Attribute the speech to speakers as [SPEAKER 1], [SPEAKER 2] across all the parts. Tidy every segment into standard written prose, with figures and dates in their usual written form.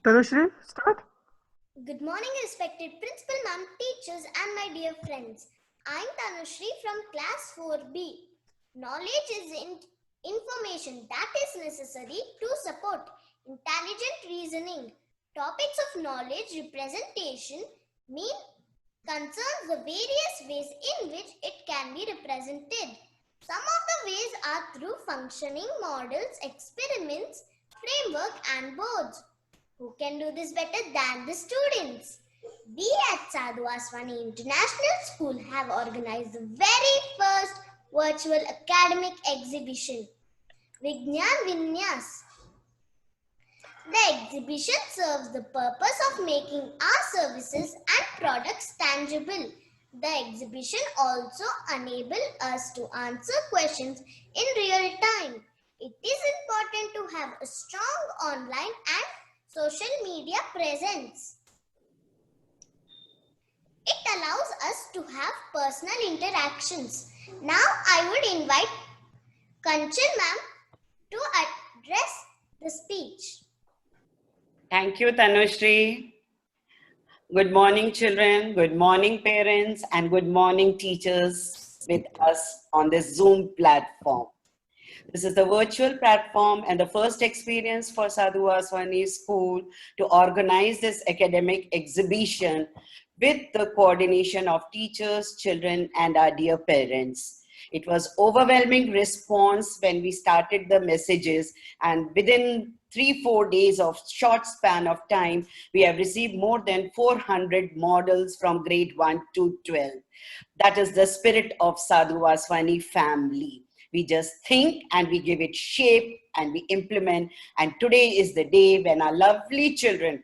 [SPEAKER 1] Tanushree, start.
[SPEAKER 2] Good morning, respected principal ma'am, teachers, and my dear friends. I'm Tanushree from class 4B. Knowledge is information that is necessary to support intelligent reasoning. Topics of knowledge representation mean concerns the various ways in which it can be represented. Some of the ways are through functioning models, experiments, framework, and boards. Who can do this better than the students? We at Sadhu Aswani International School have organized the very first virtual academic exhibition, Vignan Vinyas. The exhibition serves the purpose of making our services and products tangible. The exhibition also enables us to answer questions in real time. It is important to have a strong online and social media presence. It allows us to have personal interactions. Now I would invite Kanchan ma'am to address the speech.
[SPEAKER 3] Thank you, Tanushree. Good morning, children. Good morning, parents. And good morning, teachers with us on this Zoom platform. This is the virtual platform and the first experience for Sadhu Aswani School to organize this academic exhibition with the coordination of teachers, children, and our dear parents. It was overwhelming response when we started the messages, and within 3-4 days of short span of time, we have received more than 400 models from grade 1 to 12. That is the spirit of Sadhu Aswani family. We just think and we give it shape and we implement. And today is the day when our lovely children,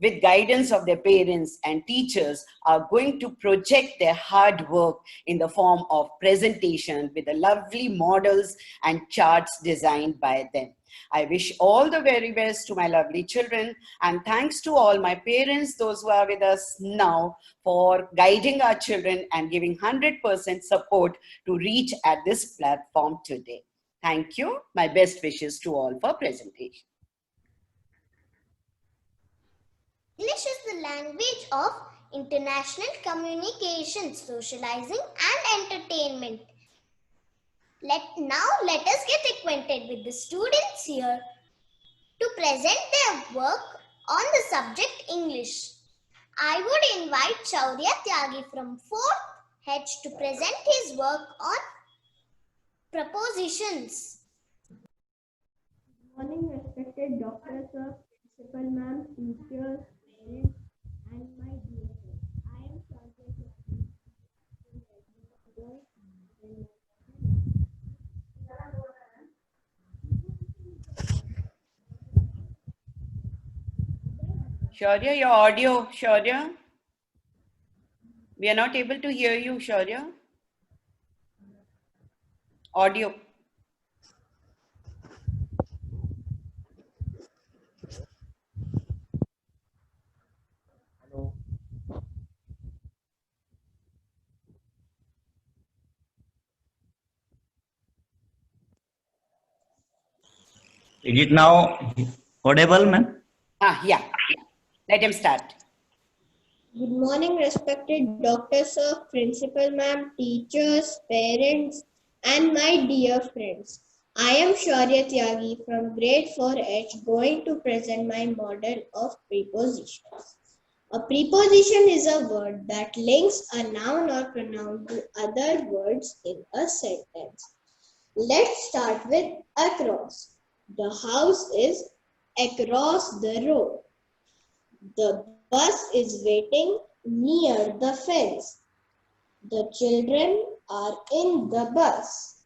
[SPEAKER 3] with guidance of their parents and teachers, are going to project their hard work in the form of presentation with the lovely models and charts designed by them. I wish all the very best to my lovely children, and thanks to all my parents, those who are with us now, for guiding our children and giving 100% support to reach at this platform today. Thank you. My best wishes to all for presentation.
[SPEAKER 2] English is the language of international communication, socializing, and entertainment. Let us get acquainted with the students here to present their work on the subject English. I would invite Shaurya Tyagi from 4th H to present his work on prepositions.
[SPEAKER 4] Good morning, respected doctors, sir, principal ma'am, teachers, parents, and my dear friends. I am Shaurya Tyagi.
[SPEAKER 3] Shaurya, your audio, Shaurya. We are not able to hear you, Shaurya. Audio.
[SPEAKER 5] Hello. Is it now audible, ma'am?
[SPEAKER 3] Yeah. Let him start.
[SPEAKER 4] Good morning, respected doctors, sir, principal ma'am, teachers, parents, and my dear friends. I am Shaurya Tyagi from grade 4H going to present my model of prepositions. A preposition is a word that links a noun or pronoun to other words in a sentence. Let's start with across. The house is across the road. The bus is waiting near the fence. The children are in the bus.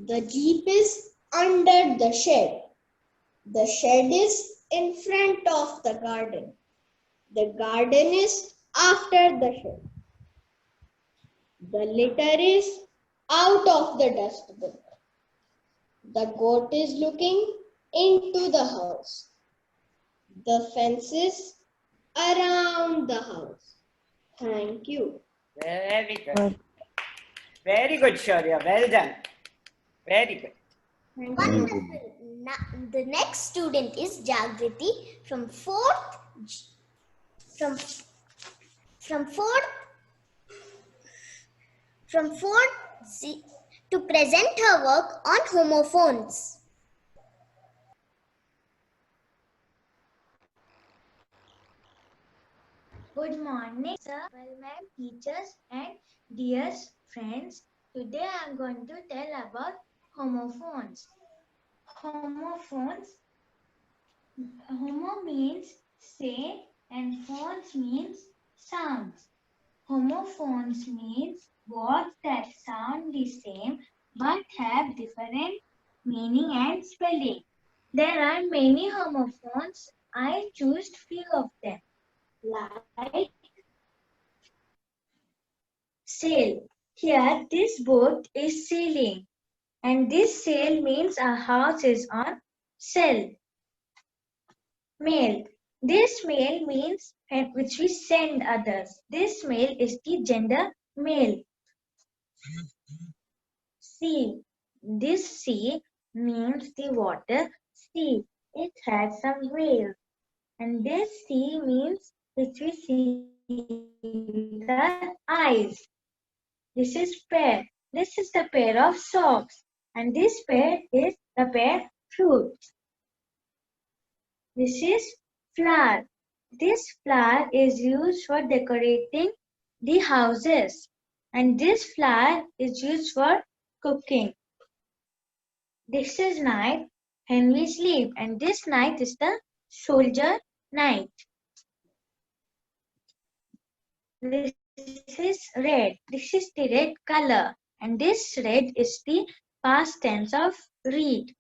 [SPEAKER 4] The jeep is under the shed. The shed is in front of the garden. The garden is after the shed. The litter is out of the dustbin. The goat is looking into the house. The fence is around the house. Thank you.
[SPEAKER 3] Very good. Very good, Shaurya. Well done. Very good.
[SPEAKER 4] Thank
[SPEAKER 2] Wonderful. Now, the next student is Jagriti from fourth C to present her work on homophones.
[SPEAKER 1] Good morning, sir, ma'am, teachers, and dear friends. Today I am going to tell about homophones. Homophones. Homo means same and phones means sounds. Homophones means words that sound the same but have different meaning and spelling. There are many homophones. I choose few of them. Like sail. Here, this boat is sailing, and this sail means our house is on sail. Mail. This mail means which we send others. This mail is the gender male. Sea. This sea means the water sea. It has some waves. And this sea means which we see with our eyes. This is pear. This is the pair of socks. And this pear is the pear fruit. This is flower. This flower is used for decorating the houses. And this flower is used for cooking. This is night when we sleep. And this night is the soldier night. This is red. This is the red color. And this red is the past tense of read.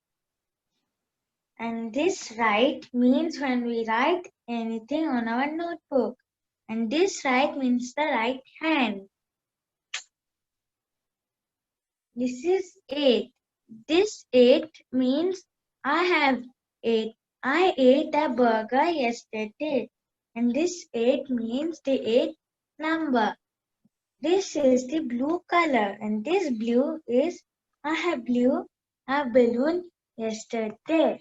[SPEAKER 1] And this write means when we write anything on our notebook. And this right means the right hand. This is 8. This 8 means I ate a burger yesterday. And this 8 means the 8th number. This is the blue color. And this blue is I have blew a balloon yesterday.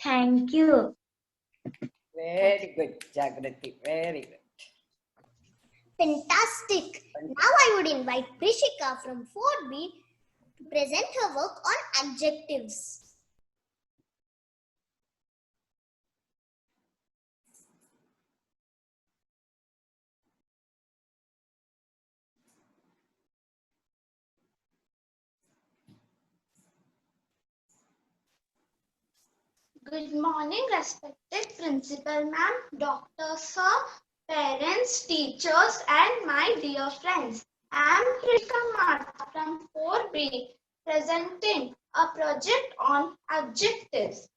[SPEAKER 1] Thank you.
[SPEAKER 3] Very good, Jagriti. Very good.
[SPEAKER 2] Fantastic. Now I would invite Prishika from 4B to present her work on adjectives.
[SPEAKER 6] Good morning, respected Principal Ma'am, Dr. Sir, parents, teachers, and my dear friends. I am Prishika Martha from 4B, presenting a project on adjectives.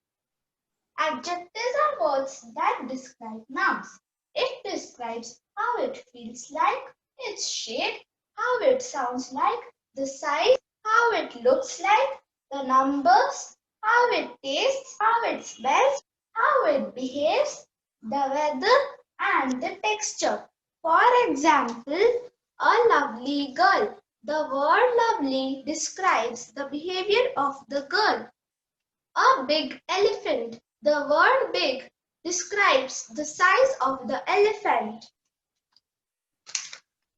[SPEAKER 6] Adjectives are words that describe nouns. It describes how it feels like, its shape, how it sounds like, the size, how it looks like, the numbers, how it tastes, how it smells, how it behaves, the weather, and the texture. For example, a lovely girl. The word lovely describes the behavior of the girl. A big elephant. The word big describes the size of the elephant.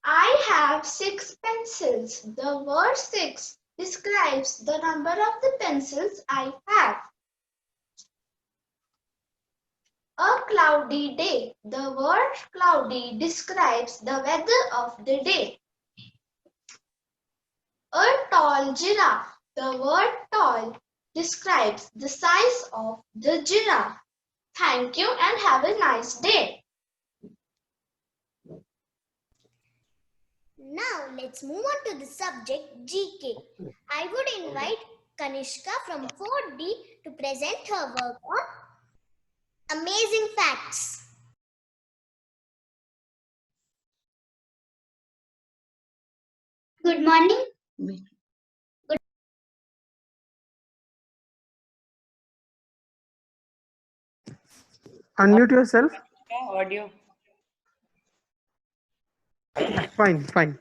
[SPEAKER 6] I have 6 pencils. The word 6 describes the number of the pencils I have. A cloudy day. The word cloudy describes the weather of the day. A tall giraffe. The word tall describes the size of the giraffe. Thank you and have a nice day.
[SPEAKER 2] Now let's move on to the subject GK. I would invite Kanishka from 4D to present her work on amazing facts.
[SPEAKER 7] Good morning.
[SPEAKER 8] Unmute yourself.
[SPEAKER 3] Audio.
[SPEAKER 8] Fine.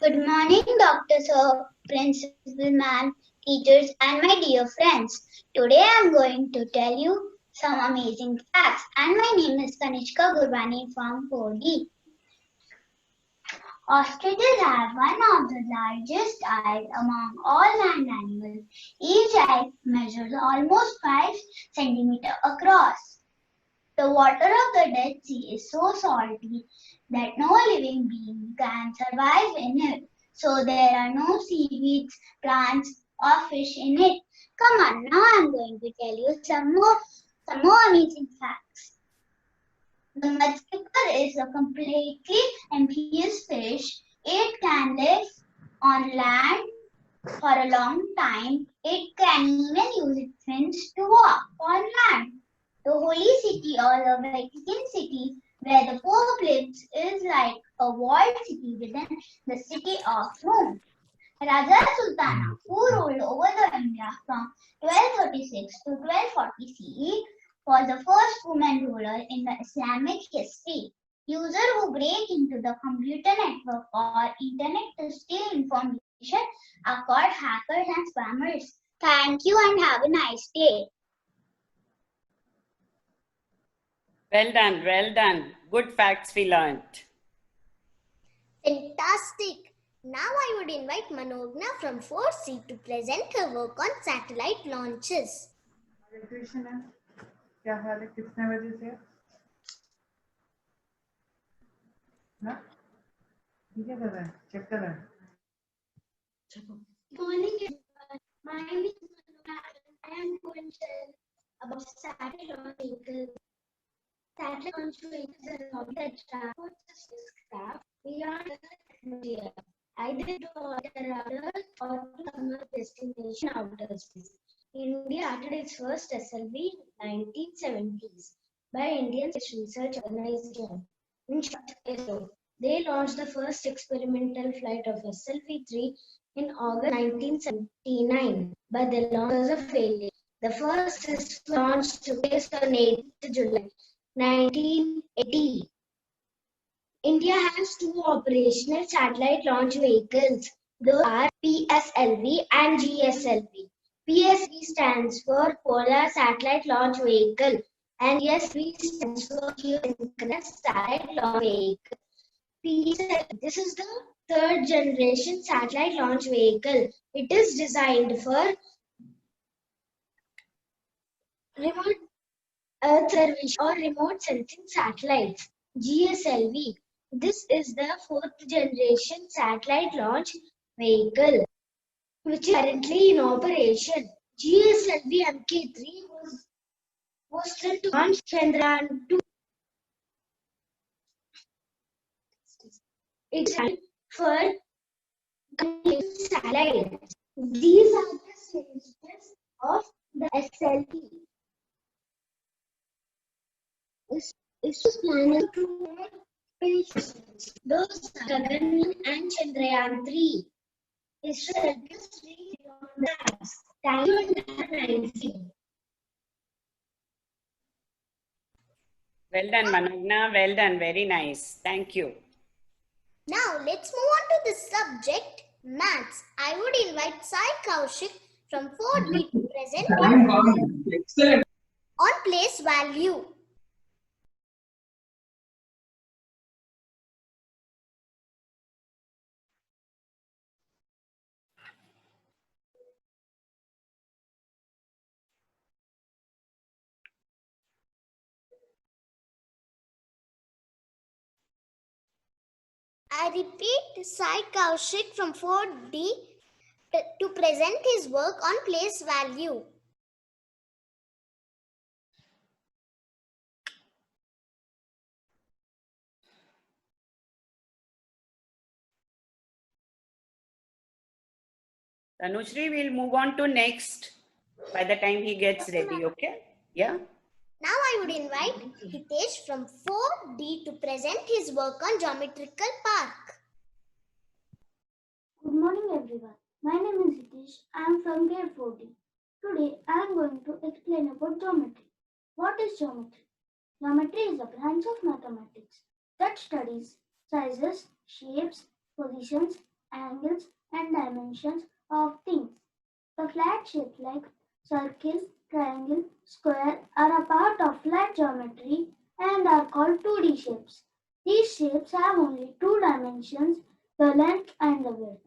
[SPEAKER 7] Good morning, Dr. Sir, Principal Ma'am, teachers, and my dear friends. Today I am going to tell you some amazing facts. And my name is Kanishka Gurbani from 4D. Ostriches have one of the largest eyes among all land animals. Each eye measures almost 5 centimeters across. The water of the Dead Sea is so salty that no living being can survive in it. So there are no seaweeds, plants, or fish in it. Come on, now I'm going to tell you some more amazing facts. The mud skipper is a completely amphibious fish. It can live on land for a long time. It can even use its fins to walk on land. The holy city or the Vatican City, where the Pope lives, is like a walled city within the city of Rome. Raja Sultana, who ruled over the India from 1236 to 1240 CE, was the first woman ruler in the Islamic history. Users who break into the computer network or internet to steal information are called hackers and spammers. Thank you and have a nice day.
[SPEAKER 3] Well done, well done. Good facts we learned.
[SPEAKER 2] Fantastic! Now I would invite Manogna from 4C to present her work on satellite launches.
[SPEAKER 9] Electrician है क्या हाल है कितने बजे से ना ठीक है कर रहा है चेक कर रहा है
[SPEAKER 6] Morning, everyone. My name is Manoj. I am going to tell about satellite launch vehicles. Satellite launch vehicles are rockets that transport the spacecraft beyond the atmosphere, either to orbit around Earth or to some other destination outer space. India started its first SLV in 1970s by Indian Space Research Organization. In short, ISRO. They launched the first experimental flight of SLV-3 in August 1979, but the launch was a failure. The first test launch took place on 8th July 1980. India has two operational satellite launch vehicles. Those are PSLV and GSLV. PSV stands for Polar Satellite Launch Vehicle and GSLV stands for Geosynchronous Satellite Launch Vehicle. PSLV, this is the third generation satellite launch vehicle. It is designed for remote Earth observation or remote sensing satellites. GSLV, this is the fourth generation satellite launch vehicle, which is currently in operation. GSLV Mk3 was sent to launch Chandrayaan-2. It's for satellites. These are the stages of the SLV. It was planning to launch those are Gaganyaan and Chandrayaan-3. ISRO helped us reach beyond the stars. Thank you and have a nice day.
[SPEAKER 3] Well done, Manogna. Well done. Very nice. Thank you.
[SPEAKER 2] Now let's move on to the subject maths. I would invite Sai Kaushik from 4D to present on place value. I repeat, Sai Kaushik from 4D to present his work on place value.
[SPEAKER 3] Tanushri, we'll move on to next by the time he gets ready, okay? Yeah?
[SPEAKER 2] Now I would invite Hitesh from 4D to present his work on geometrical park.
[SPEAKER 10] Good morning everyone. My name is Hitesh. I am from grade 4D. Today I am going to explain about geometry. What is geometry? Geometry is a branch of mathematics that studies sizes, shapes, positions angles, and dimensions of things. The flat shapes like circle, triangle, square are a part of flat geometry and are called 2D shapes. These shapes have only two dimensions, the length and the width.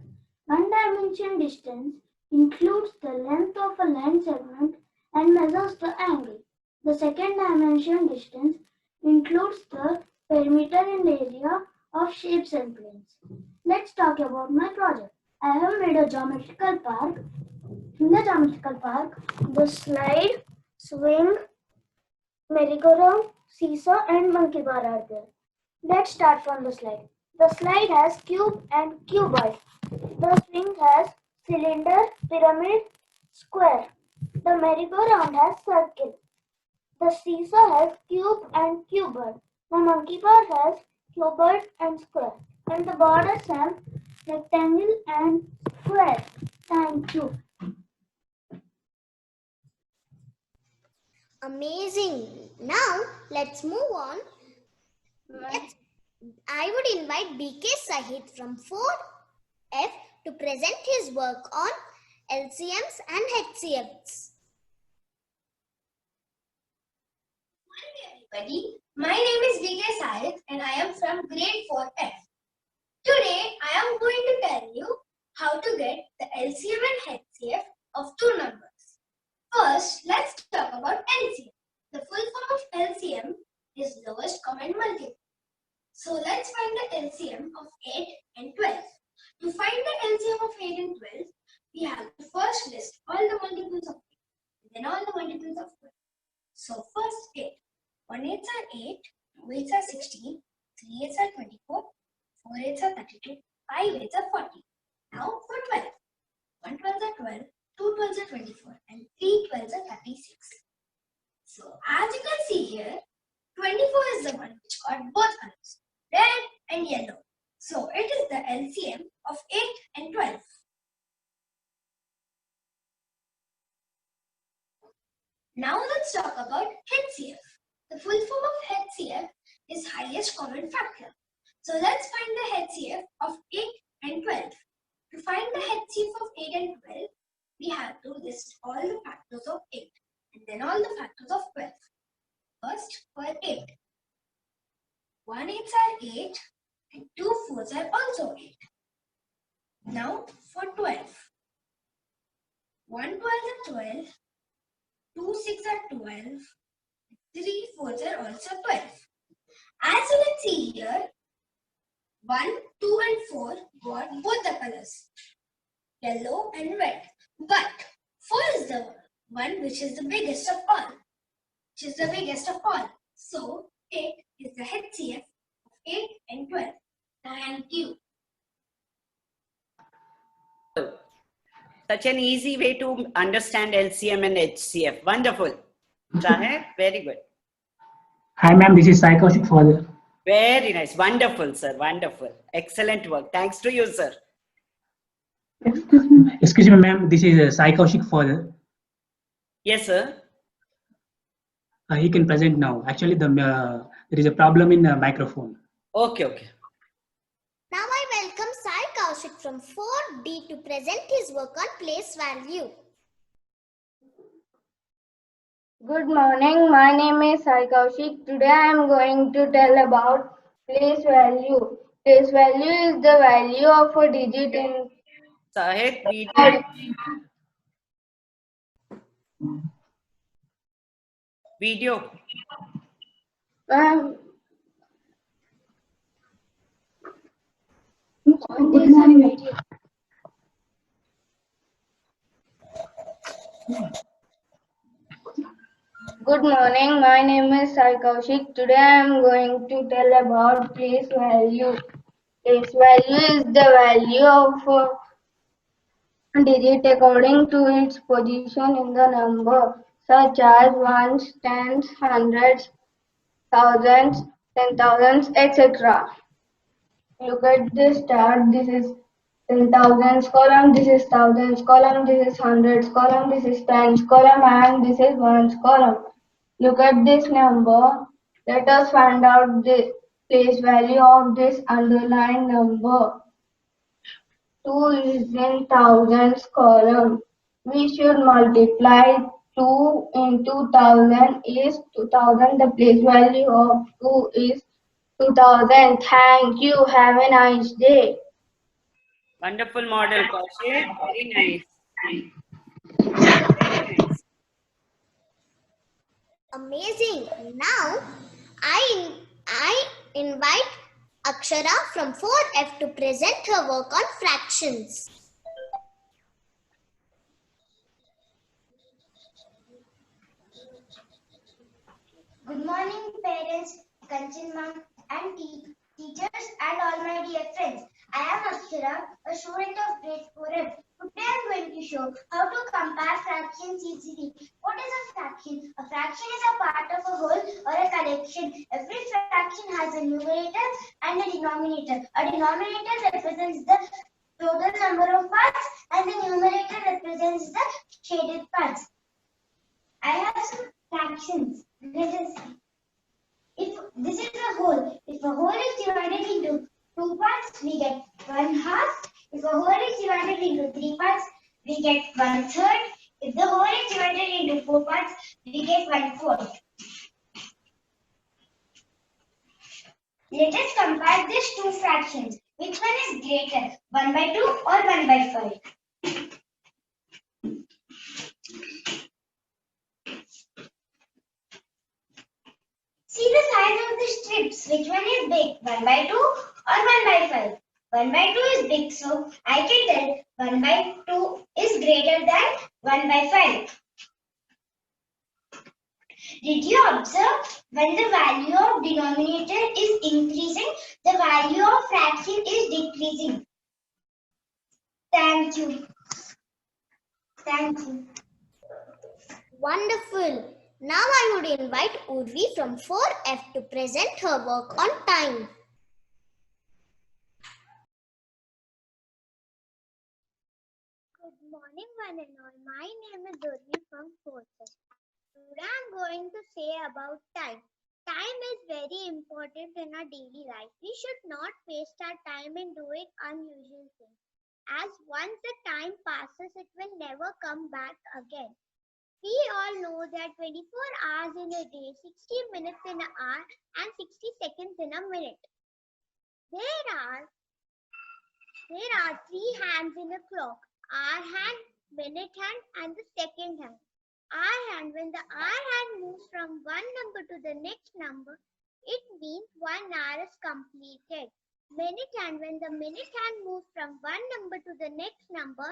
[SPEAKER 10] One dimension distance includes the length of a line segment and measures the angle. The second dimension distance includes the perimeter and area of shapes and planes. Let's talk about my project. I have made a geometrical park. In the geometrical park, the slide, swing, merry-go-round, seesaw and monkey bar are there. Let's start from the slide. The slide has cube and cuboid. The swing has cylinder, pyramid, square. The merry-go-round has circle. The seesaw has cube and cuboid. The monkey bar has cuboid and square. And the borders have rectangle and square. Thank you.
[SPEAKER 2] Amazing. Now let's move on. I would invite BK Sahit from 4F to present his work on LCMs and HCFs.
[SPEAKER 11] Hi everybody, my name is BK Sahit and I am from grade 4F. Today I am going to tell you how to get the LCM and HCF of two numbers. First, let's talk about LCM. The full form of LCM is lowest common multiple. So let's find the LCM of 8 and 12. To find the LCM of 8 and 12, we have to first list all the multiples of 8 and then all the multiples of 12. So first 8. 1 8s are 8, 2 8s are 16, 3 8s are 24, 4 8s are 32, 5 8s are 40. Now for 12. 1 12s are 12, 2 12s are 24 and 3 12s are 36. So as you can see here, 24 is the one which got both colors, red and yellow. So it is the LCM of 8 and 12. Now let's talk about HCF. The full form of HCF is highest common factor. So let's find the HCF of 8 and 12. To find the HCF of 8 and 12, we have to list all the factors of 8 and then all the factors of 12. First, for 8. 1 8s are 8 and 2 4s are also 8. Now for 12. 1 12 are 12, 2 6 are 12, 3 4s are also 12. As you can see here, 1, 2 and 4 got both the colors, yellow and red. But 4 is the one which is the biggest of all. So 8 is the HCF of 8 and 12. Thank you.
[SPEAKER 3] Such an easy way to understand LCM and HCF. Wonderful. Zahir, very good.
[SPEAKER 12] Hi ma'am, this is Sai Kaushik Father.
[SPEAKER 3] Very nice. Wonderful, sir. Wonderful. Excellent work. Thanks to you, sir.
[SPEAKER 12] Excuse me ma'am, this is Sai Kaushik Father.
[SPEAKER 3] Yes, sir.
[SPEAKER 12] He can present now. Actually, there is a problem in the microphone.
[SPEAKER 3] Okay.
[SPEAKER 2] Now I welcome Sai Kaushik from 4D to present his work on place value.
[SPEAKER 13] Good morning, my name is Sai Kaushik. Today I am going to tell about place value. Place value is the value of a digit in
[SPEAKER 3] Sahid, video. Video.
[SPEAKER 13] Good morning, my name is Sai Kaushik. Today I am going to tell about place value. Place value is the value of a digit according to its position in the number, such as ones, tens, hundreds, thousands, 10,000s, etc. Look at this chart. This is 10,000s column, this is thousands column, this is hundreds column, this is tens column, and this is ones column. Look at this number. Let us find out the place value of this underlying number. 2 is in thousands column. We should multiply 2 into 1000 is 2000. The place value of 2 is 2000. Thank you. Have a nice day.
[SPEAKER 3] Wonderful model, Kaushik. Very nice.
[SPEAKER 2] Amazing. Now, I invite Akshara from 4F to present her work on fractions.
[SPEAKER 14] Good morning, parents, Kanchan ma'am, and teachers, and all my dear friends. I am Akshara, a student of grade 4F. Today I am going to show how to compare fractions easily. What is a fraction? A fraction is a part of a whole or a collection. Every fraction has a numerator and a denominator. A denominator represents the total number of parts, and the numerator represents the shaded parts. I have some fractions. Let us see. If this is a whole, if a whole is divided into 2 parts, we get 1/2. If a whole is divided into 3 parts, we get 1/3. If the whole is divided into 4 parts, we get 1/4. Let us compare these two fractions. Which one is greater, 1/2 or 1/5? See the size of the strips. Which one is big, 1/2 or 1/5? 1/2 is big, so I can tell 1/2 is greater than 1/5. Did you observe when the value of denominator is increasing, the value of fraction is decreasing? Thank you. Thank you.
[SPEAKER 2] Wonderful. Now I would invite Urvi from 4F to present her work on time.
[SPEAKER 10] Good morning, one and all. My name is Urvi from 4th. Today I'm going to say about time. Time is very important in our daily life. We should not waste our time in doing unusual things, as once the time passes, it will never come back again. We all know that 24 hours in a day, 60 minutes in an hour, and 60 seconds in a minute. There are 3 hands in a clock: hour hand, minute hand, and the second hand. Hour hand, when the hour hand moves from one number to the next number, it means 1 hour is completed. Minute hand, when the minute hand moves from one number to the next number,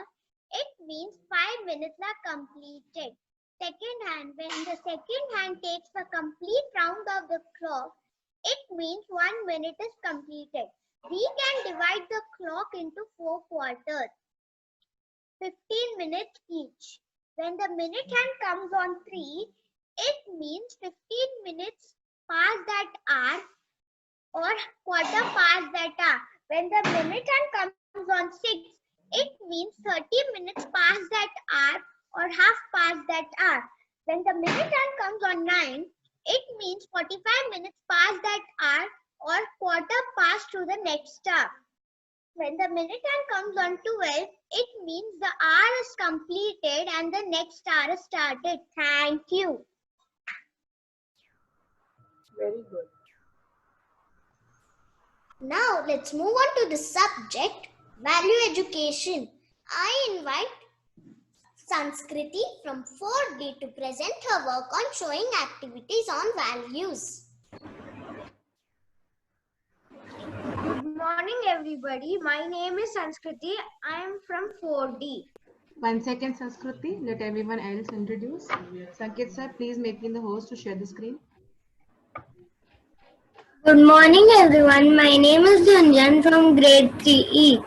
[SPEAKER 10] it means 5 minutes are completed. Second hand, when the second hand takes the complete round of the clock, it means 1 minute is completed. We can divide the clock into 4 quarters, 15 minutes each. When the minute hand comes on 3, it means 15 minutes past that hour or quarter past that hour. When the minute hand comes on 6, it means 30 minutes past that hour or half past that hour. When the minute hand comes on 9, it means 45 minutes past that hour or quarter past to the next hour. When the minute hand comes on 12, it means the hour is completed and the next hour is started. Thank you.
[SPEAKER 9] Very good.
[SPEAKER 2] Now let's move on to the subject, value education. I invite Sanskriti from 4D to present her work on showing activities on values.
[SPEAKER 15] Good morning, everybody. My name is Sanskriti. I am from 4D.
[SPEAKER 9] 1 second, Sanskriti. Let everyone else introduce. Sanket sir, please make me the host to share the screen.
[SPEAKER 10] Good morning, everyone. My name is Gunjan from grade 3E.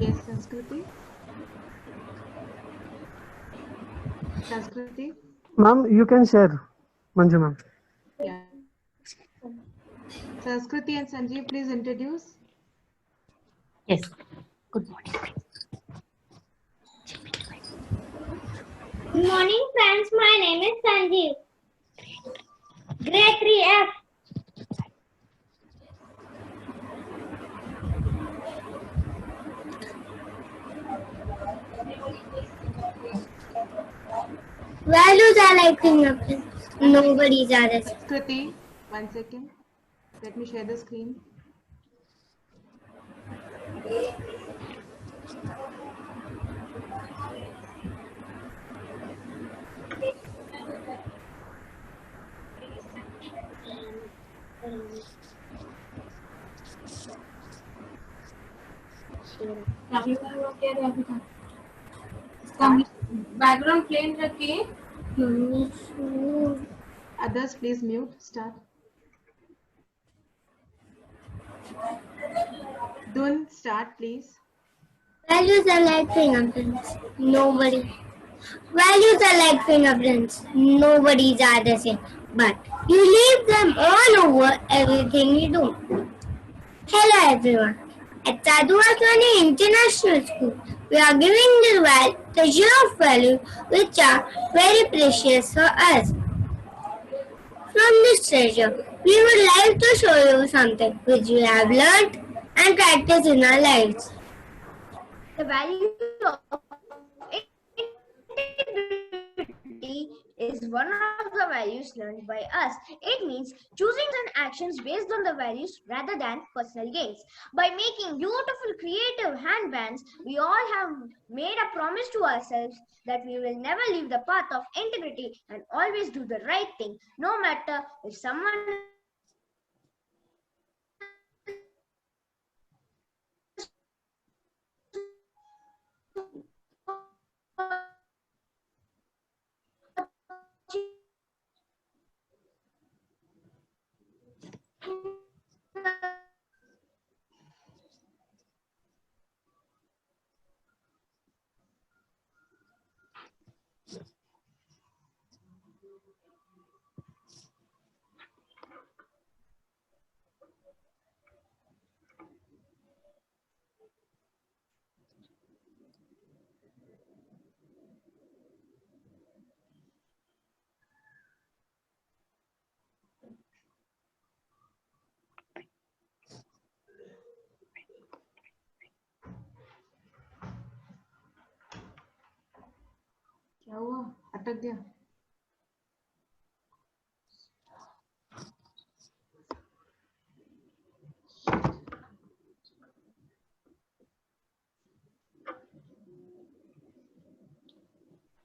[SPEAKER 9] Yes, Sanskriti. Sanskriti.
[SPEAKER 8] Ma'am, you can share. Manju ma'am.
[SPEAKER 9] Yeah. Sanskriti and Sanjeev, please introduce.
[SPEAKER 16] Yes. Good morning.
[SPEAKER 10] Good morning, friends. My name is Sanjeev. Grade 3F. Values are like fingerprints. Nobody's are the same.
[SPEAKER 9] Kriti, 1 second. Let me share the screen.
[SPEAKER 6] Background plain रखिए.
[SPEAKER 9] Others, please mute. Start. Dun, start, please.
[SPEAKER 10] Values are like fingerprints. Nobody. Values are like fingerprints. Nobody's are the same. But you leave them all over everything you do. Hello everyone. At Sadhu Vaswani International School, we are giving the share of value which are very precious for us. From this treasure, we would like to show you something which we have learned and practiced in our lives.
[SPEAKER 15] The value of integrity is one of the values learned by us. It means choosing certain actions based on the values rather than personal gains. By making beautiful creative handbands, we all have made a promise to ourselves that we will never leave the path of integrity and always do the right thing, no matter if someone
[SPEAKER 9] क्या हुआ? अटक गया.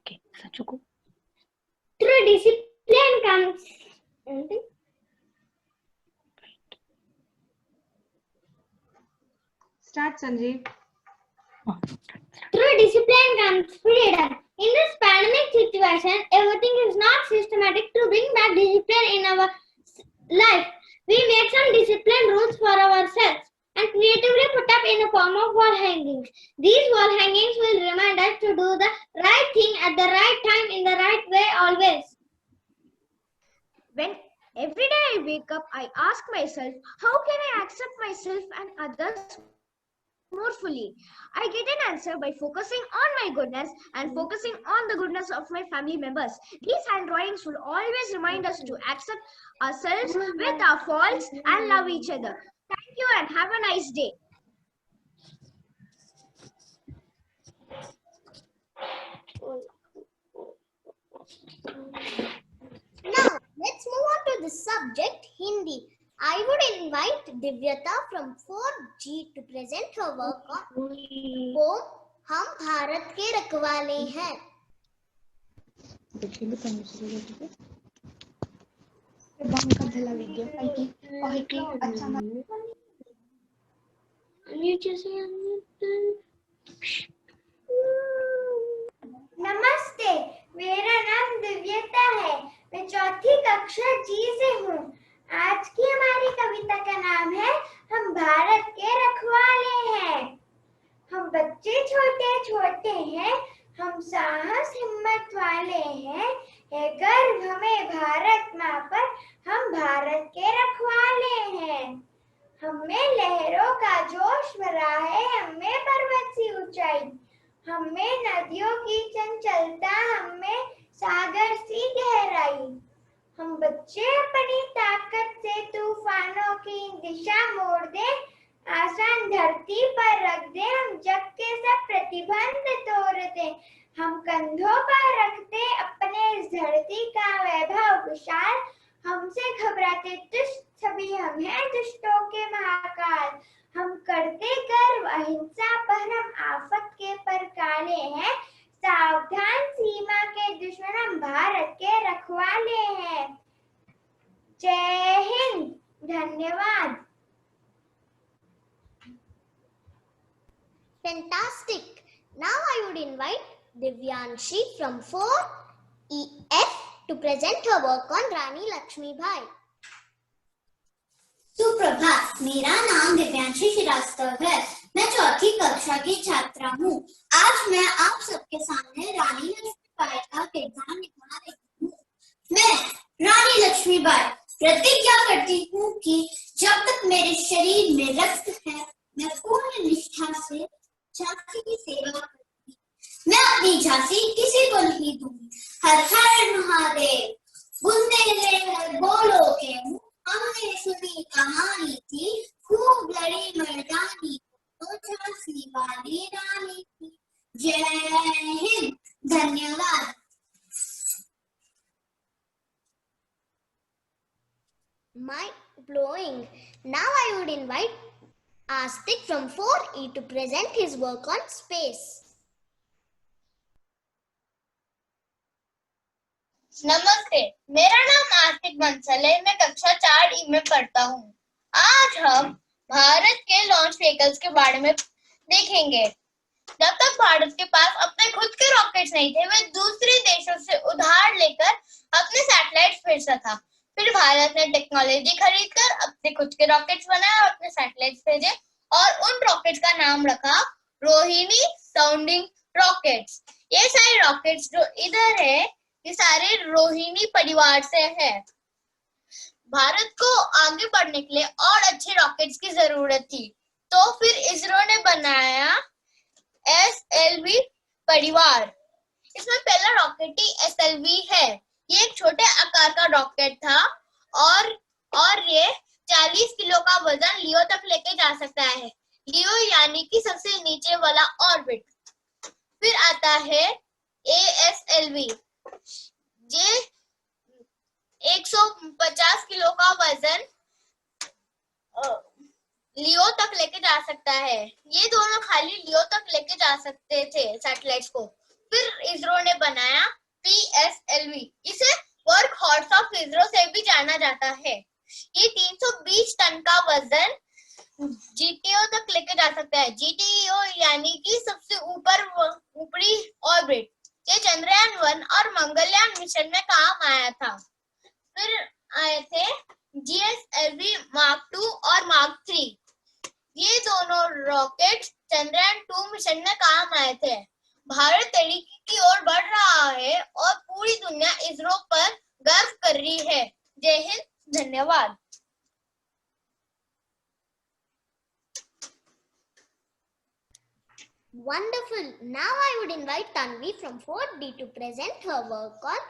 [SPEAKER 16] Okay, Sachuku.
[SPEAKER 10] True discipline comes.
[SPEAKER 9] Start, Sanjeev.
[SPEAKER 10] Through discipline comes freedom. In this pandemic situation, everything is not systematic. To bring back discipline in our life, we make some discipline rules for ourselves and creatively put up in the form of wall hangings. These wall hangings will remind us to do the right thing at the right time in the right way always.
[SPEAKER 15] When every day I wake up, I ask myself, how can I accept myself and others more fully? I get an answer by focusing on my goodness and focusing on the goodness of my family members. These hand drawings will always remind us to accept ourselves with our faults and love each other. Thank you and have a nice day.
[SPEAKER 2] Now, let's move on to the subject Hindi. I would invite Divyata from 4G to present her work on poem हम भारत के रखवाले हैं.
[SPEAKER 6] नमस्ते, मेरा नाम दिव्यता है. मैं चौथी कक्षा जी से हूँ. आज की हमारी कविता का नाम है हम भारत के रखवाले हैं. हम बच्चे छोटे छोटे हैं, हम साहस हिम्मत वाले हैं. है गर्व हमें भारत माँ पर, हम भारत के रखवाले हैं. हमें लहरों का जोश भरा है, हमें पर्वत सी ऊंचाई, हमें नदियों की चंचलता, हमें सागर सी गहराई. हम बच्चे अपनी ताकत से तूफानों की दिशा मोड़ दे, आसान धरती पर रख दे. हम जग के सब प्रतिबंध तोड़ दे,
[SPEAKER 14] हम कंधों पर रखते अपने इस धरती का वैभव विशाल, हमसे घबराते दुष्ट सभी हम हैं दुष्टों के महाकाल। हम करते गर्व अहिंसा पर हम आफत के पर काले हैं, सावधान सीमा के दुश्मन हम भारत के रखवाले हैं। जय हिंद, धन्यवाद।
[SPEAKER 2] Fantastic. Now I would invite Divyanshi from 4EF to present her work on Rani Lakshmi Bai.
[SPEAKER 17] सुप्रभात, मेरा नाम दिव्यांशी श्रीवास्तव है। मैं चौथी कक्षा की छात्रा हूँ। आज मैं आप सबके सामने रानी लक्ष्मीबाई का किरदार निभा रही हूँ। मैं रानी लक्ष्मीबाई प्रतिज्ञा करती हूँ कि जब तक मेरे शरीर में रक्त है, मैं पूर्ण निष्ठा से झांसी की सेवा करूंगी। मैं अपनी झांसी किसी को नहीं दूंगी। हर हर महादेव। बुंदेलखंड बोलो के हमने सुनी कहानी थी, खूब लड़ी मर्दानी, तो झांसी वाली रानी थी। जय हिंद, धन्यवाद।
[SPEAKER 2] Mind blowing. Now I would invite Astik from 4E to present his work on space.
[SPEAKER 13] नमस्ते, मेरा नाम आस्तिक बंसल है। मैं कक्षा 4E में पढ़ता हूँ। आज हम भारत के लॉन्च व्हीकल्स के बारे में देखेंगे। जब तक भारत के पास अपने खुद के रॉकेट्स नहीं थे, वे दूसरे देशों से उधार लेकर अपने सैटेलाइट्स भेजता था। फिर भारत ने टेक्नोलॉजी खरीदकर अपने खुद के रॉकेट्स बनाए और अपने सैटेलाइट्स भेजे और उन रॉकेट्स का नाम रखा रोहिणी साउंडिंग रॉकेट्स। ये सारे रॉकेट्स जो इधर है, ये सारे रोहिणी परिवार से है। भारत को आगे बढ़ने के लिए और अच्छे रॉकेट्स की जरूरत थी, तो फिर इसरो ने बनाया SLV परिवार। इसमें पहला रॉकेट ही SLV है। ये एक छोटे आकार का रॉकेट था और ये 40 किलो का वजन लियो तक लेके जा सकता है। लियो यानी कि सबसे नीचे वाला ऑर्बिट। फिर आता है ASLV। ये 150 किलो का वजन लियो तक लेके जा सकता है। ये दोनों खाली लियो तक लेके जा सकते थे सैटेलाइट्स को। फिर इसरो ने बनाया PSLV। इसे वर्क हॉर्स ऑफ इसरो से भी जाना जाता है। ये 320 टन का वजन GTO तक लेके जा सकता है। GTO यानी कि सबसे ऊपरी ऑर्बिट। ये चंद्रयान 1 और मंगलयान मिशन में काम आया था। फिर आए थे GSLV Mark 2 और Mark 3। ये दोनों रॉकेट चंद्रयान 2 मिशन में काम आए थे। भारत तरक्की की ओर बढ़ रहा है और पूरी दुनिया इसरो पर गर्व कर रही है। जय हिंद, धन्यवाद।
[SPEAKER 2] Wonderful. Now I would invite Tanvi from 4D to present her work on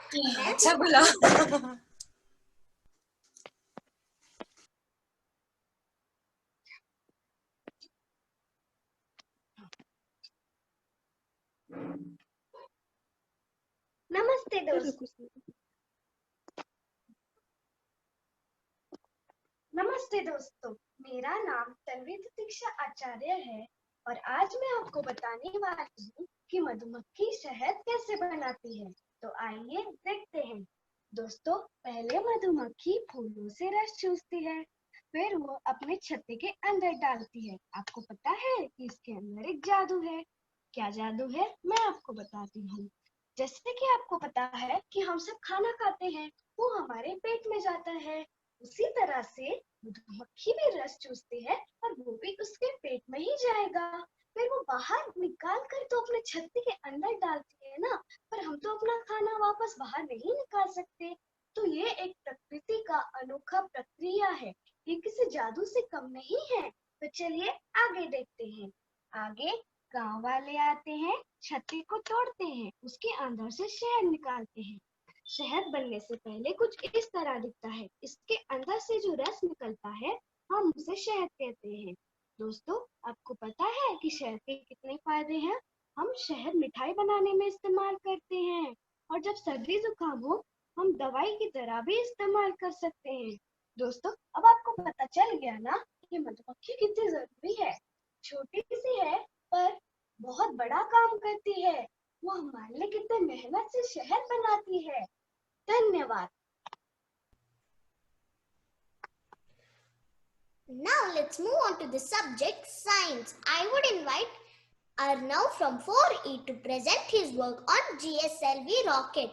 [SPEAKER 1] नमस्ते दोस्तों। नमस्ते दोस्तों, मेरा नाम तन्वी प्रतीक्षा आचार्य है और आज मैं आपको बताने वाली हूँ कि मधुमक्खी शहद कैसे बनाती है। तो आइए देखते हैं। दोस्तों, पहले मधुमक्खी फूलों से रस चूसती है, फिर वो अपने छत्ते के अंदर डालती है। आपको पता है कि इसके अंदर एक जादू है। क्या जादू है, मैं आपको बताती हूँ। जैसे कि आपको पता है कि हम सब खाना खाते हैं, वो हमारे पेट में जाता है। उसी तरह से मधुमक्खी भी रस चूसती है और वो भी उसके पेट में ही जाएगा। फिर वो बाहर निकाल कर तो अपने छत्ते के अंदर डालती है ना, पर हम तो अपना खाना वापस बाहर नहीं निकाल सकते। तो ये एक प्रकृति का अनोखा प्रक्रिया है, ये किसी जादू से कम नहीं है। तो चलिए आगे देखते हैं। आगे गांव वाले आते हैं, छत्ते को तोड़ते हैं, उसके अंदर से शहद निकालते हैं। शहद बनने से पहले कुछ इस तरह दिखता है। इसके अंदर से जो रस निकलता है, हम उसे शहद कहते हैं। दोस्तों, आपको पता है कि शहद के कितने फायदे हैं?
[SPEAKER 15] हम शहद मिठाई बनाने में इस्तेमाल करते हैं और जब सर्दी जुकाम हो हम दवाई की तरह भी इस्तेमाल कर सकते हैं। दोस्तों, अब आपको पता चल गया ना कि मधुमक्खी कितनी जरूरी है। छोटी सी है पर बहुत बड़ा काम करती है। वो हमारे लिए कितने मेहनत से शहद बनाती है। धन्यवाद।
[SPEAKER 2] Now let's move on to the subject science. I would invite Arnav from 4E to present his work on GSLV rocket.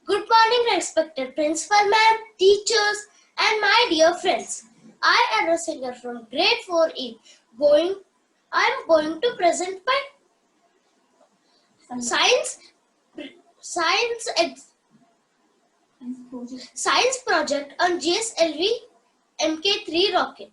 [SPEAKER 11] Good morning, respected principal ma'am, teachers, and my dear friends. I am a singer from grade 4E. I am going to present my science project on GSLV Mk3 rocket.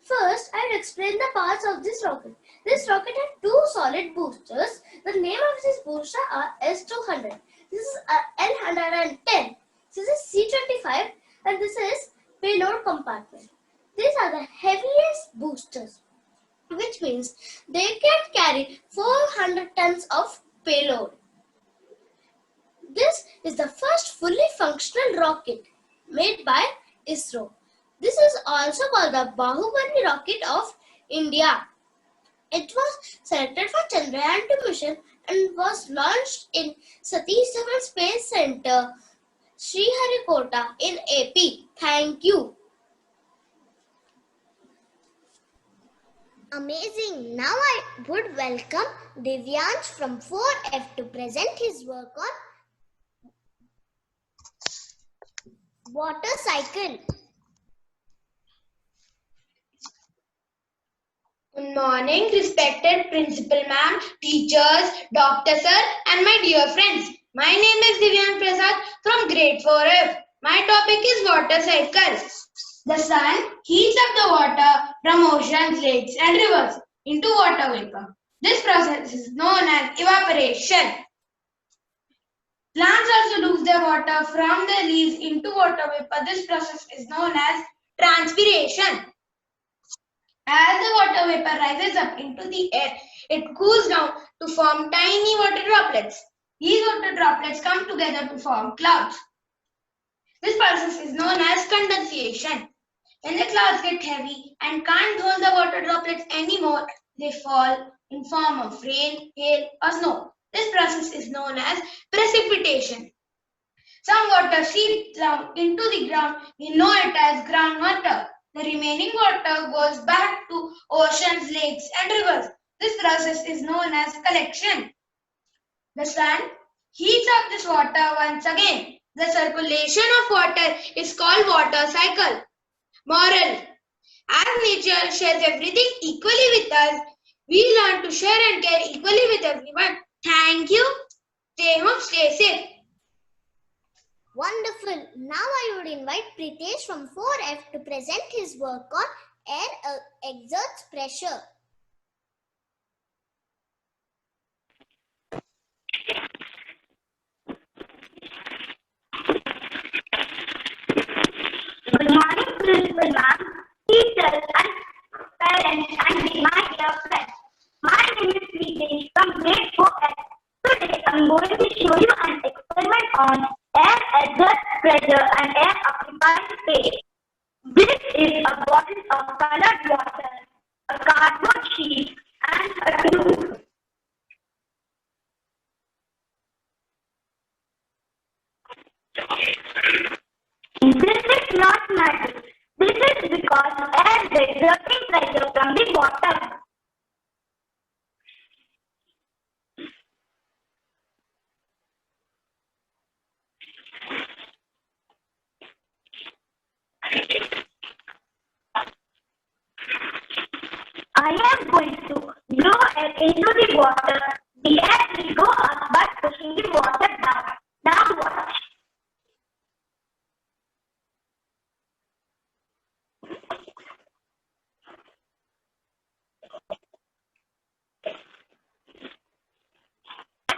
[SPEAKER 11] First, I will explain the parts of this rocket. This rocket has two solid boosters. The name of this booster are S200. This is L110. This is C25 and this is payload compartment. These are the heaviest boosters, which means they can carry 400 tons of payload. This is the first fully functional rocket made by ISRO. This is also called the Bahubali rocket of India. It was selected for Chandrayaan-2 mission and was launched in Satish Dhawan Space Center, Sriharikota in AP. Thank you.
[SPEAKER 2] Amazing. Now I would welcome Divyansh from 4F to present his work on water cycle.
[SPEAKER 18] Good morning, respected principal ma'am, teachers, doctor sir, and my dear friends. My name is Divyansh Prasad from grade 4F. My topic is water cycle. The sun heats up the water from oceans, lakes, and rivers into water vapor. This process is known as evaporation. Plants also lose their water from their leaves into water vapor. This process is known as transpiration. As the water vapor rises up into the air, it cools down to form tiny water droplets. These water droplets come together to form clouds. This process is known as condensation. When the clouds get heavy and can't hold the water droplets anymore, they fall in form of rain, hail, or snow. This process is known as precipitation. Some water seeps down into the ground. We know it as groundwater. The remaining water goes back to oceans, lakes, and rivers. This process is known as collection. The sun heats up this water once again. The circulation of water is called water cycle. Moral: as nature shares everything equally with us, we learn to share and care equally with everyone. Thank you. Stay home, stay safe.
[SPEAKER 2] Wonderful. Now I would invite Pritesh from 4F to present his work on air exerts pressure.
[SPEAKER 7] Good morning, principal ma'am, teachers, and parents, and my dear friends. My name is Pritesh from grade 4F. Today, I am going to show you an experiment on air exert pressure and air occupied space. This is a bottle of colored water, a cardboard sheet, and a tube. This is not magic. This is because air is exerting pressure from the water. I am going to blow air into the water. The air will go up by pushing the water down. Now watch.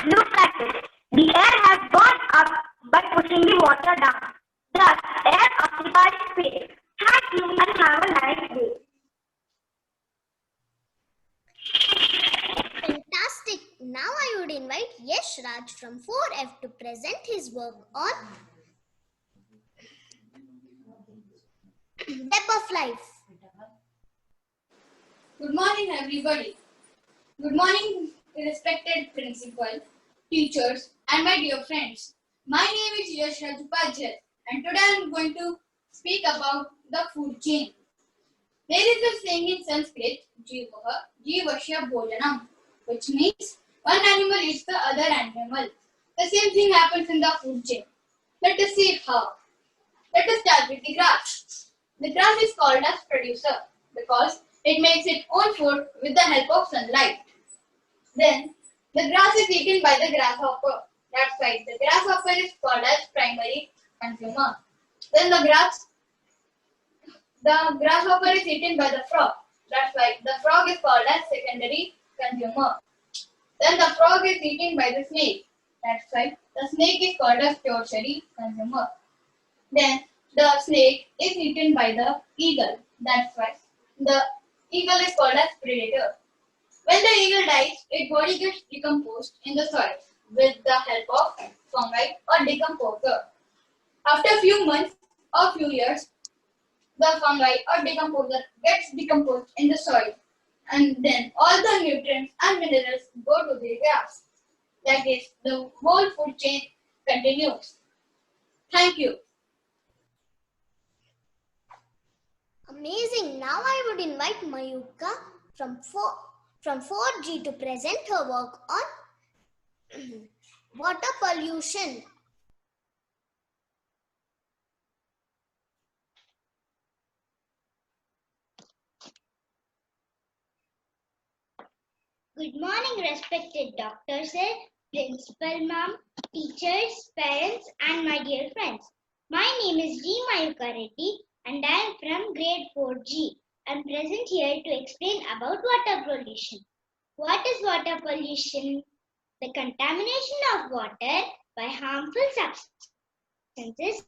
[SPEAKER 7] Look at it. The air has gone up by pushing the water down. Thus,
[SPEAKER 10] participate. Thank you and have a nice day.
[SPEAKER 2] Fantastic. Now I would invite Yash Raj from 4F to present his work on Web of Life.
[SPEAKER 11] Good morning, everybody. Good morning, respected principal, teachers, and my dear friends. My name is Yash Raj Upadhyay, and today I am going to speak about the food chain. There is a saying in Sanskrit, Jivaha Jivasya Bhojanam, which means one animal eats the other animal. The same thing happens in the food chain. Let us see how. Let us start with the grass. The grass is called as producer because it makes its own food with the help of sunlight. Then, the grass is eaten by the grasshopper. That's right, the grasshopper is called as primary consumer. Then the grasshopper is eaten by the frog. That's right, the frog is called as secondary consumer. Then the frog is eaten by the snake. That's right, the snake is called as tertiary consumer. Then the snake is eaten by the eagle. That's right, the eagle is called as predator. When the eagle dies, its body gets decomposed in the soil with the help of fungi or decomposer. After a few months or few years, the fungi or decomposer gets decomposed in the soil, and then all the nutrients and minerals go to the grass. That is, the whole food chain continues. Thank you.
[SPEAKER 2] Amazing. Now I would invite Mayuka from 4G to present her work on water pollution.
[SPEAKER 14] Good morning, respected Dr. Sir, Principal Ma'am, teachers, parents, and my dear friends. My name is G. Mayuka Reddy, and I am from grade 4G. I am present here to explain about water pollution. What is water pollution? The contamination of water by harmful substances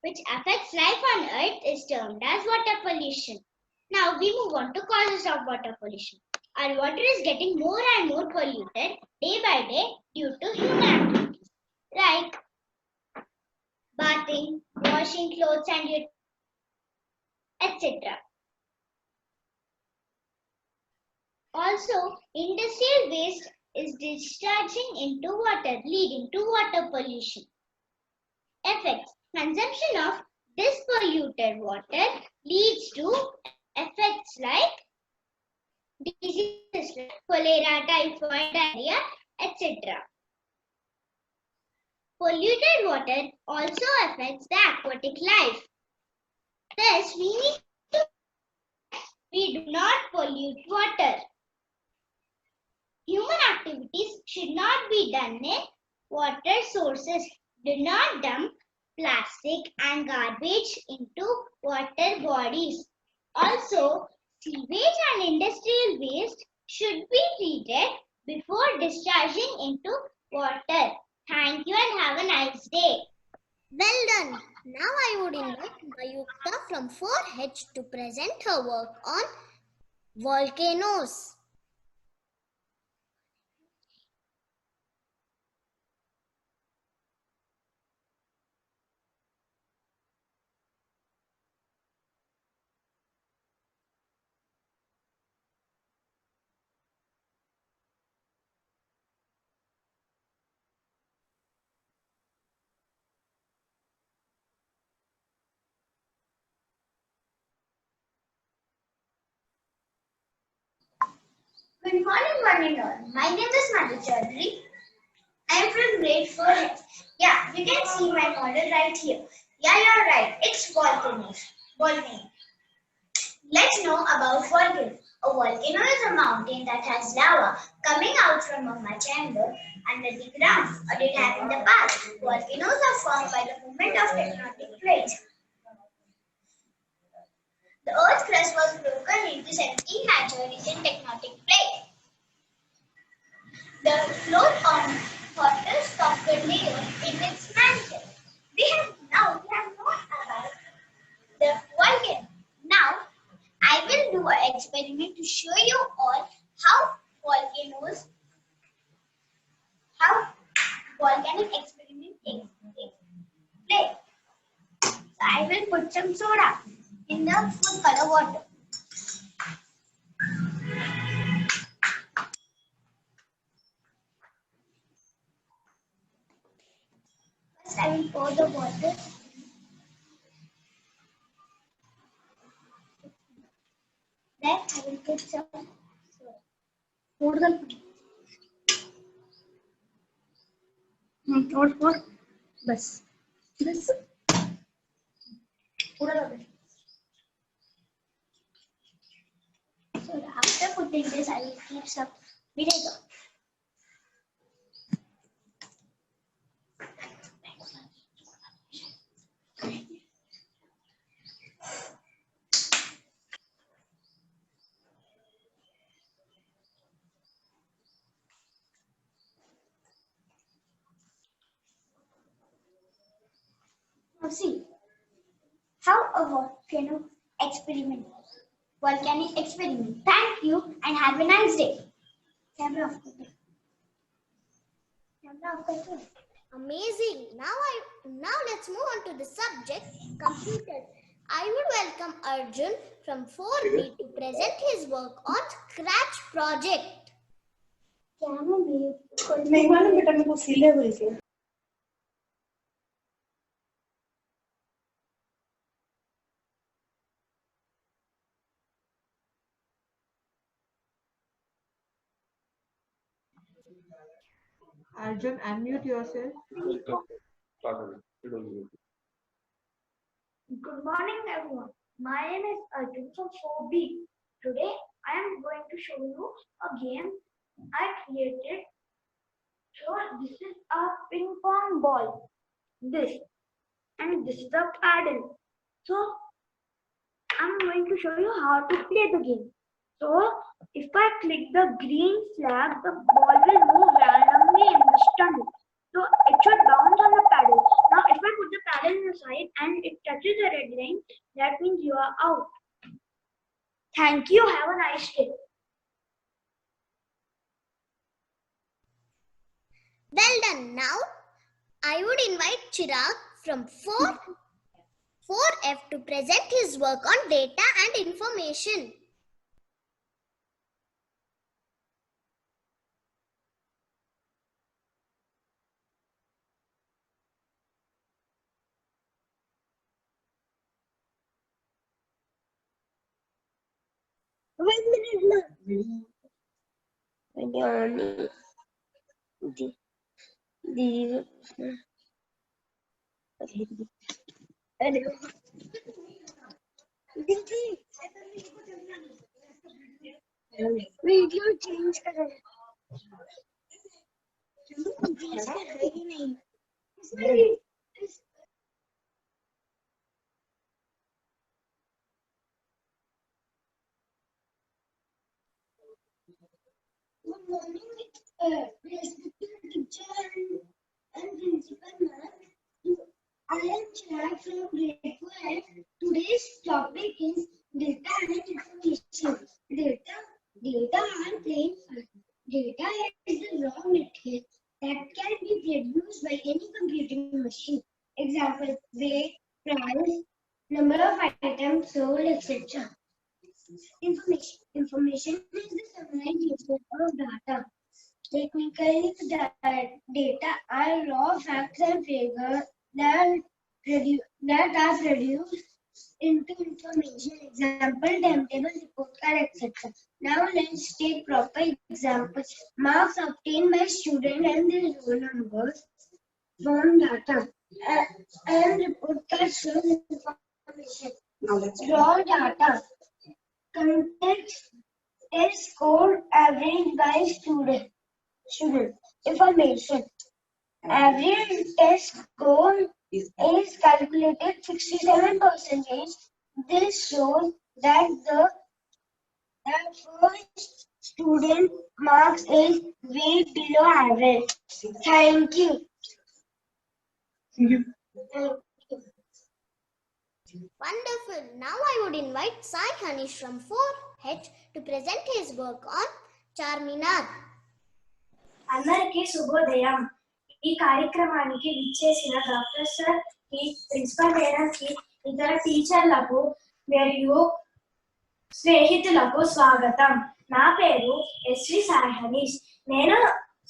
[SPEAKER 14] which affects life on earth is termed as water pollution. Now we move on to causes of water pollution. Our water is getting more and more polluted day by day due to human activities like bathing, washing clothes and etc. Also, industrial waste is discharging into water, leading to water pollution. Effects. Consumption of this polluted water leads to effects like diseases like cholera, typhoid, diarrhea, etc. Polluted water also affects the aquatic life. Thus, we do not pollute water. Human activities should not be done in water sources. Do not dump plastic and garbage into water bodies. Also, sewage and industrial waste should be treated before discharging into water. Thank you and have a nice day.
[SPEAKER 2] Well done. Now I would invite Mayuka from 4H to present her work on volcanoes.
[SPEAKER 10] Good morning, one and all. My name is Madhu Chaudhary. I am from grade 4F. Yeah, you can see my model right here. Yeah, you're right. It's volcanoes. Volcano. Let's know about volcano. A volcano is a mountain that has lava coming out from a chamber under the ground, or it has in the past. Volcanoes are formed by the movement of tectonic plates. The Earth's crust was broken into 17 natural tectonic plates. The floor on hottest of the layer in its mantle. We have known about
[SPEAKER 14] volcanic experiment takes place. So I will put some soda in the food color water. First I will pour the water. Then I will put some soda. और बस पूरा लगा. So after putting this, I will keep some vinegar. Now see how a volcanic experiment. Thank you and have a nice day. Camera off.
[SPEAKER 2] Amazing. Now let's move on to the subject computers. I would welcome Arjun from 4B to present his work on Scratch project.
[SPEAKER 1] नहीं मालूम बेटा मेरे को सीले हुए थे.
[SPEAKER 9] Arjun, unmute yourself.
[SPEAKER 1] Good morning, everyone. My name is Arjun from 4B. Today, I am going to show you a game I created. So, this is a ping pong ball. This. And this is a paddle. So, I'm going to show you how to play the game. So, if I click the green flag, the ball will move randomly in the stump. So, it should bounce on the paddle. Now, if I put the paddle in the side and it touches the red line, that means you are out. Thank you. Have a nice day.
[SPEAKER 2] Well done. Now I would invite Chirag from 4F to present his work on data and information.
[SPEAKER 1] Video change करो. है ही नहीं. Good morning, respected teacher and principal ma'am. I am Chirag from grade 4. Today's topic is data and information. Data are plain fact. Data is the raw material that can be produced by any computing machine. Example: weight, price, number of items sold, etc. Information is the summarization of data. Technically, data are raw facts and figures that are produced into information. Example: timetable, report card, etc. Now let's take proper examples. Marks obtained by student and their roll numbers from data, and report card shows information. Raw data. Context, test score, average by student. Information. Average test score is calculated 67%. This shows that the first student marks is way below average. Thank you.
[SPEAKER 2] Wonderful. Now I would invite Sai Hanish from 4H to present his work on Charminar.
[SPEAKER 19] అందరికీ శుభోదయం. ఈ కార్యక్రమానికి విచ్చేసిన doctor sir కి, principal madam కి, ఇతర టీచర్లకు మరియు స్నేహితులకు స్వాగతం. నా పేరు ఎస్వి సాయి హరీష్. నేను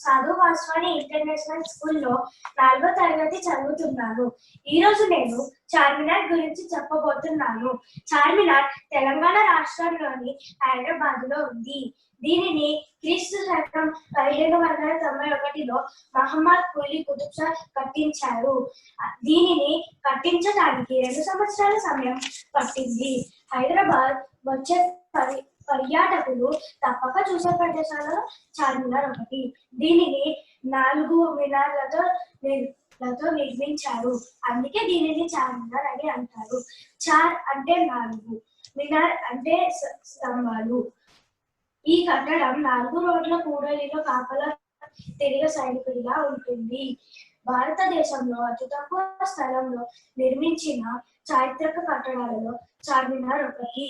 [SPEAKER 19] సాధు వాస్వాని ఇంటర్నేషనల్ స్కూల్లో 4వ తరగతి చదువుతున్నాను. ఈ రోజు నేను చార్మినార్ గురించి చెప్పబోతున్నాను. చార్మినార్ తెలంగాణ రాష్ట్రంలోని హైదరాబాద్ లో ఉంది. దీనిని క్రీస్తు శకం 1591లో మహమ్మద్ కులీ కుతుబ్ షా కట్టించారు. దీనిని కట్టించడానికి 2 సంవత్సరాల సమయం పట్టింది. హైదరాబాద్ వచ్చే పర్యాటకులు తప్పక చూసే ప్రదేశాలలో చార్మినార్ ఒకటి. దీనిని 4 మినార్లతో నిర్మించారు. అందుకే దీనిని చార్మినార్ అని అంటారు. చార్ అంటే 4, మినార్ అంటే స్తంభాలు. ఈ కట్టడం 4 రోడ్ల కూడలిలో కాపలా తిరిగే సైనికుడిగా ఉంటుంది. భారతదేశంలో అతి తక్కువ స్థలంలో నిర్మించిన చారిత్రక కట్టడాలలో చార్మినార్ ఒకటి.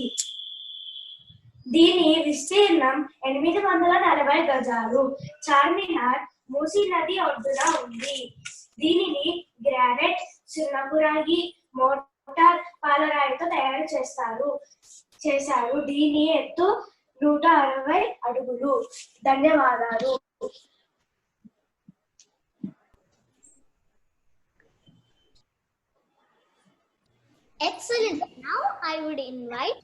[SPEAKER 19] దీని విస్తీర్ణం 840 గజాలు. చార్మినార్ మూసీ నది ఒడ్డున ఉంది. దీనిని గ్రానైట్, సున్నపురాగి, మోటార్ పాలరాయితో తయారు చేశారు. దీని ఎత్తు 160 అడుగులు. ధన్యవాదాలు.
[SPEAKER 2] Excellent. Now I would invite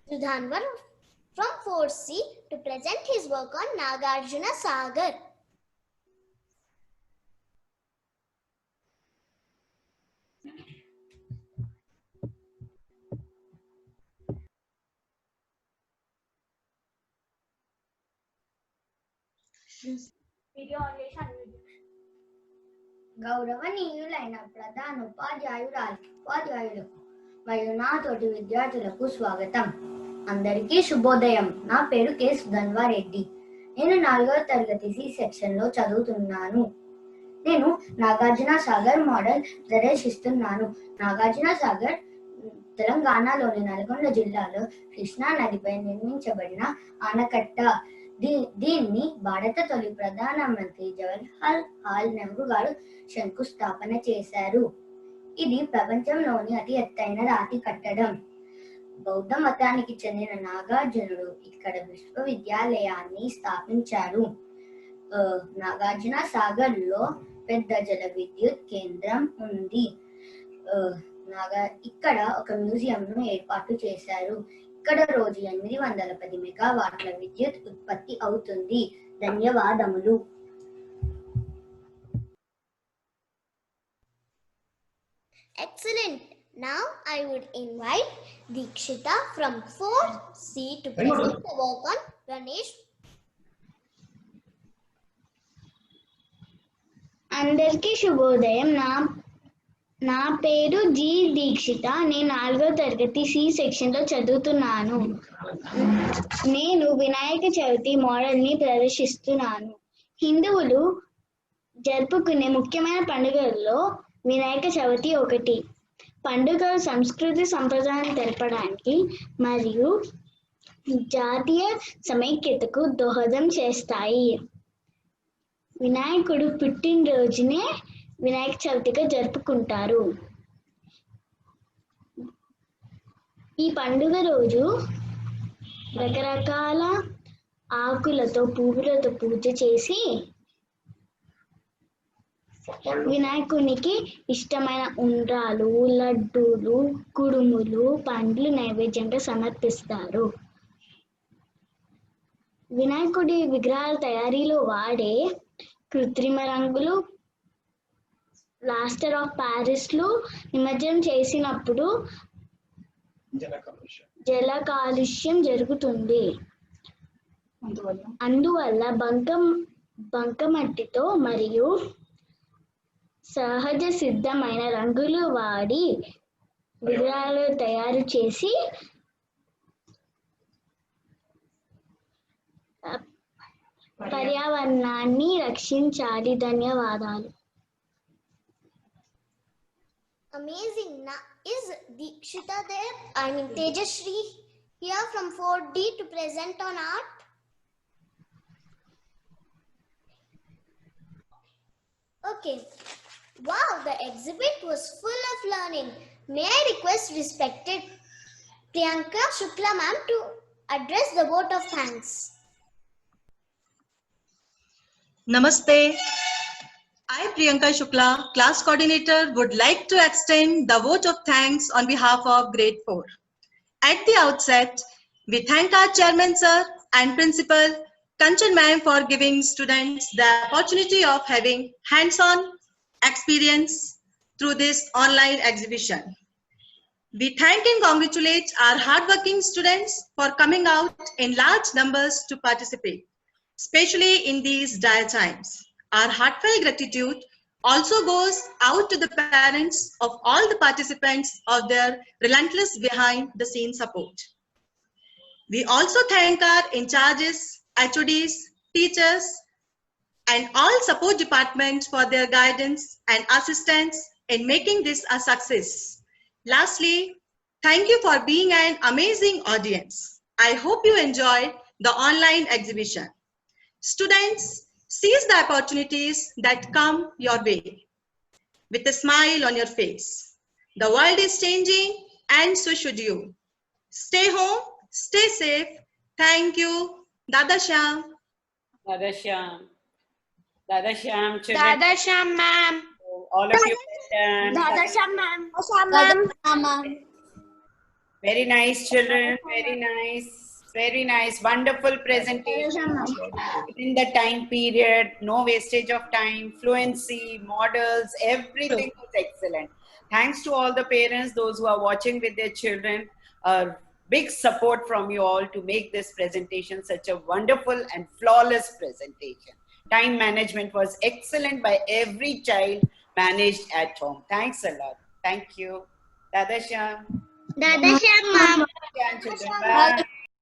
[SPEAKER 2] Sudhanvar from 4C to present his work on Nagarjuna Sagar.
[SPEAKER 20] గౌరవనీయులైన ప్రధాన ఉపాధ్యాయులకు మరియు నా తోటి విద్యార్థులకు స్వాగతం. అందరికీ శుభోదయం. నా పేరు కె సుధన్వర్ రెడ్డి. నేను 4వ తరగతి సి సెక్షన్ లో చదువుతున్నాను. నేను నాగార్జున సాగర్ మోడల్ ప్రదర్శిస్తున్నాను. నాగార్జున సాగర్ తెలంగాణలోని నల్గొండ జిల్లాలో కృష్ణా నదిపై నిర్మించబడిన ఆనకట్ట. దీన్ని భారత తొలి ప్రధానమంత్రి జవహర్లాల్ నెహ్రూ గారు శంకుస్థాపన చేశారు. ఇది ప్రపంచంలోని అతి ఎత్తైన రాతి కట్టడం. బౌద్ధ మతానికి చెందిన నాగార్జునుడు ఇక్కడ విశ్వవిద్యాలయాన్ని స్థాపించారు. నాగార్జున సాగర్ లో పెద్ద జల విద్యుత్ కేంద్రం ఉంది. ఇక్కడ ఒక మ్యూజియం ను ఏర్పాటు చేశారు. ఇక్కడ రోజు 810 మెగావాట్ల విద్యుత్ ఉత్పత్తి అవుతుంది. ధన్యవాదములు.
[SPEAKER 2] Excellent. Now I would invite Deekshita from 4C to present the work on Ganesh.
[SPEAKER 21] అందరికీ శుభోదయం. నా పేరు జి దీక్షిత. నేను 4వ తరగతి సి సెక్షన్ లో చదువుతున్నాను. నేను వినాయక చవితి మోడల్ ని ప్రదర్శిస్తున్నాను. హిందువులు జరుపుకునే ముఖ్యమైన పండుగల్లో వినాయక చవితి ఒకటి. పండుగ సంస్కృతి సంప్రదాయాన్ని తెలపడానికి మరియు జాతీయ సమైక్యతకు దోహదం చేస్తాయి. వినాయకుడు పుట్టినరోజునే వినాయక చవితిగా జరుపుకుంటారు. ఈ పండుగ రోజు రకరకాల ఆకులతో పువ్వులతో పూజ చేసి వినాయకునికి ఇష్టమైన ఉండ్రాలు, లడ్డూలు, కుడుములు, పండ్లు నైవేద్యంగా సమర్పిస్తారు. వినాయకుడి విగ్రహాల తయారీలో వాడే కృత్రిమ రంగులు, ప్లాస్టర్ ఆఫ్ ప్యారిస్ లు నిమజ్జనం చేసినప్పుడు జల కాలుష్యం జరుగుతుంది. అందువల్ల బంకమట్టితో మరియు సహజ సిద్ధమైన రంగులు వాడి విగ్రహాలు తయారు చేసి పర్యావరణాన్ని రక్షించాలి. ధన్యవాదాలు.
[SPEAKER 2] Amazing. Is Deekshita there? I mean Tejashree here from 4D to present on art. Okay. Wow, the exhibit was full of learning. May I request respected Priyanka Shukla ma'am to address the vote of thanks.
[SPEAKER 5] Namaste. I, Priyanka Shukla, class coordinator, would like to extend the vote of thanks on behalf of grade 4. At the outset, we thank our chairman sir and principal Kanchan ma'am for giving students the opportunity of having hands-on experience through this online exhibition. We thank and congratulate our hardworking students for coming out in large numbers to participate, especially in these dire times. Our heartfelt gratitude also goes out to the parents of all the participants of their relentless behind-the-scenes support. We also thank our in-charges, HODs, teachers, and all support departments for their guidance and assistance in making this a success. Lastly, thank you for being an amazing audience. I hope you enjoyed the online exhibition. Students, seize the opportunities that come your way with a smile on your face. The world is changing and so should you. Stay home, stay safe. Thank you. Dada Shyam.
[SPEAKER 3] Dada Shyam. Dada Shyam, children.
[SPEAKER 15] Dada Shyam ma'am.
[SPEAKER 3] All of you.
[SPEAKER 15] Dada Shyam ma'am.
[SPEAKER 17] Dada ma'am.
[SPEAKER 3] Very nice, children. Very nice. Very nice. Wonderful presentation. Within the time period, no wastage of time, fluency, models, everything was excellent. Thanks to all the parents, those who are watching with their children. Big support from you all to make this presentation such a wonderful and flawless presentation. Time management was excellent by every child managed at home. Thanks a lot. Thank you. Dada Shyam.
[SPEAKER 17] Dada Shyam ma'am.
[SPEAKER 3] Bye.